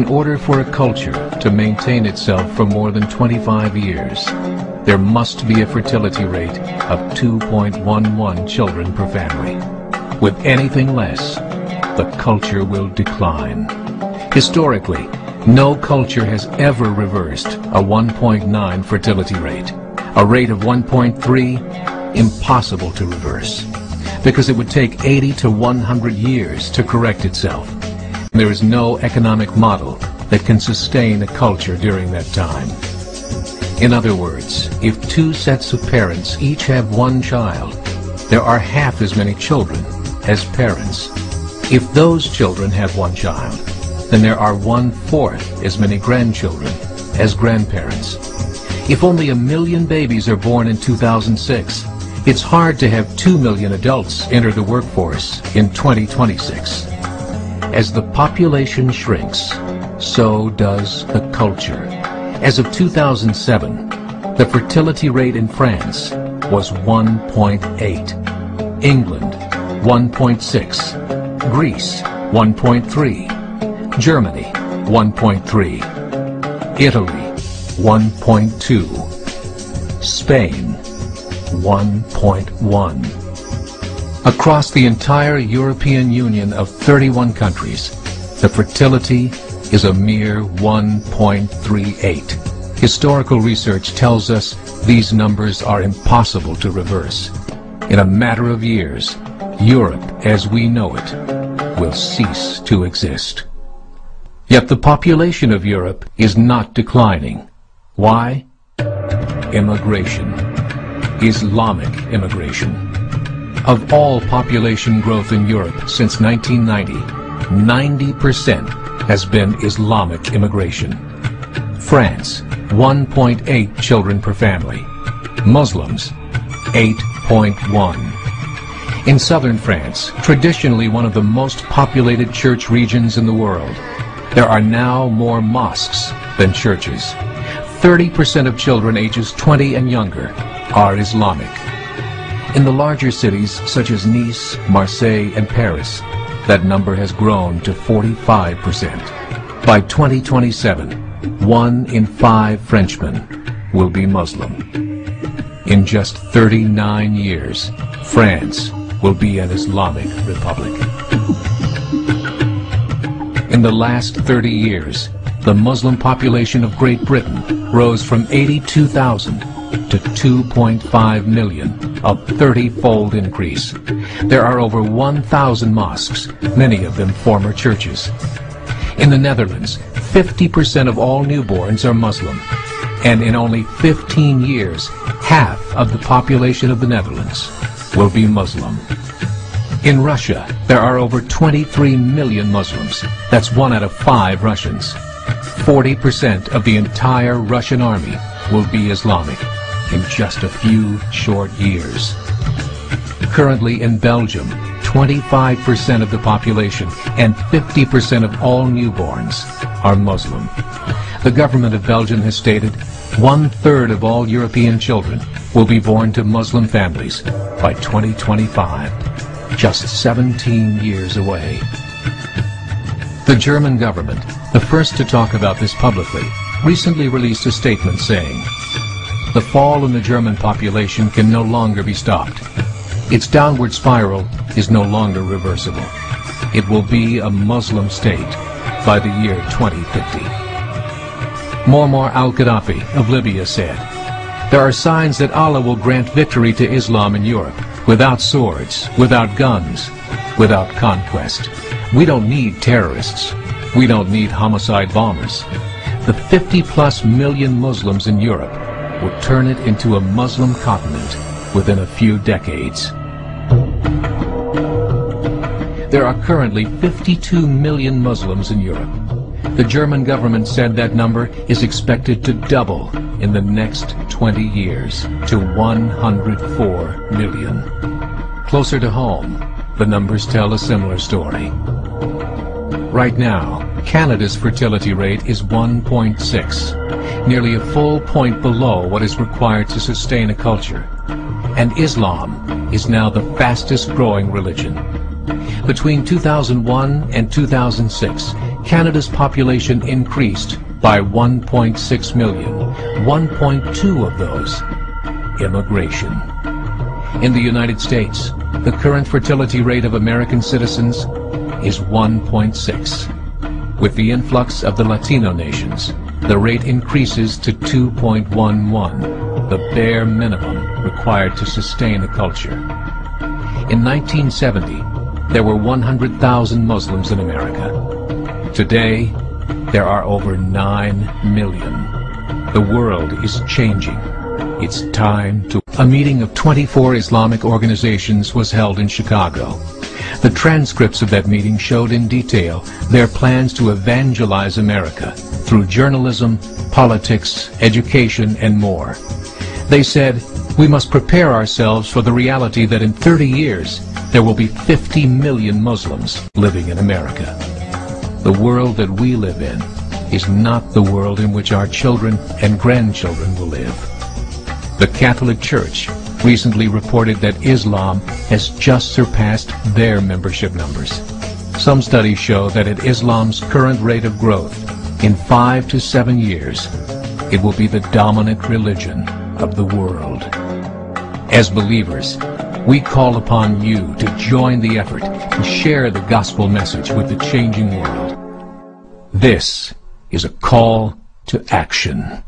In order for a culture to maintain itself for more than 25 years, there must be a fertility rate of 2.11 children per family. With anything less, the culture will decline. Historically, no culture has ever reversed a 1.9 fertility rate. A rate of 1.3, impossible to reverse, because it would take 80 to 100 years to correct itself. There is no economic model that can sustain a culture during that time. In other words, if two sets of parents each have one child, there are half as many children as parents. If those children have one child, then there are 1/4 as many grandchildren as grandparents. If only 1 million babies are born in 2006, it's hard to have 2 million adults enter the workforce in 2026. As the population shrinks, so does the culture. As of 2007, the fertility rate in France was 1.8, England 1.6, Greece 1.3, Germany 1.3, Italy 1.2, Spain 1.1. Across the entire European Union of 31 countries, the fertility is a mere 1.38. Historical research tells us these numbers are impossible to reverse. In a matter of years, Europe as we know it will cease to exist. Yet the population of Europe is not declining. Why? Immigration. Islamic immigration. Of all population growth in Europe since 1990, 90% has been Islamic immigration. France, 1.8 children per family. Muslims, 8.1. In southern France, traditionally one of the most populated church regions in the world, there are now more mosques than churches. 30% of children ages 20 and younger are Islamic. In the larger cities such as Nice, Marseille, and Paris, that number has grown to 45%. By 2027, 1 in 5 Frenchmen will be Muslim. In just 39 years, France will be an Islamic republic. In the last 30 years, the Muslim population of Great Britain rose from 82,000 to 2.5 million, a 30-fold increase. There are over 1,000 mosques, many of them former churches. In the Netherlands, 50% of all newborns are Muslim, and in only 15 years, half of the population of the Netherlands will be Muslim. In Russia, there are over 23 million Muslims. That's 1 out of 5 Russians. 40% of the entire Russian army will be Islamic in just a few short years. Currently in Belgium, 25% of the population and 50% of all newborns are Muslim. The government of Belgium has stated 1/3 of all European children will be born to Muslim families by 2025, just 17 years away. The German government, the first to talk about this publicly, recently released a statement saying, "The fall in the German population can no longer be stopped. Its downward spiral is no longer reversible. It will be a Muslim state by the year 2050. Muammar al-Gaddafi of Libya said, "There are signs that Allah will grant victory to Islam in Europe, without swords, without guns, without conquest. We don't need terrorists. We don't need homicide bombers. The 50+ million Muslims in Europe will turn it into a Muslim continent within a few decades." There are currently 52 million Muslims in Europe. The German government said that number is expected to double in the next 20 years to 104 million. Closer to home, the numbers tell a similar story. Right now, Canada's fertility rate is 1.6, nearly a full point below what is required to sustain a culture. And Islam is now the fastest growing religion. Between 2001 and 2006, Canada's population increased by 1.6 million, 1.2 of those immigration. In the United States, the current fertility rate of American citizens is 1.6. With the influx of the Latino nations, the rate increases to 2.11, the bare minimum required to sustain a culture. In 1970, there were 100,000 Muslims in America. Today, there are over 9 million. The world is changing. It's time to... A meeting of 24 Islamic organizations was held in Chicago. The transcripts of that meeting showed in detail their plans to evangelize America through journalism, politics, education, and more. They said, we must prepare ourselves for the reality that in 30 years, there will be 50 million Muslims living in America. The world that we live in is not the world in which our children and grandchildren will live. The Catholic Church recently reported that Islam has just surpassed their membership numbers. Some studies show that at Islam's current rate of growth, in 5 to 7 years, it will be the dominant religion of the world. As believers, we call upon you to join the effort and share the gospel message with the changing world. This is a call to action.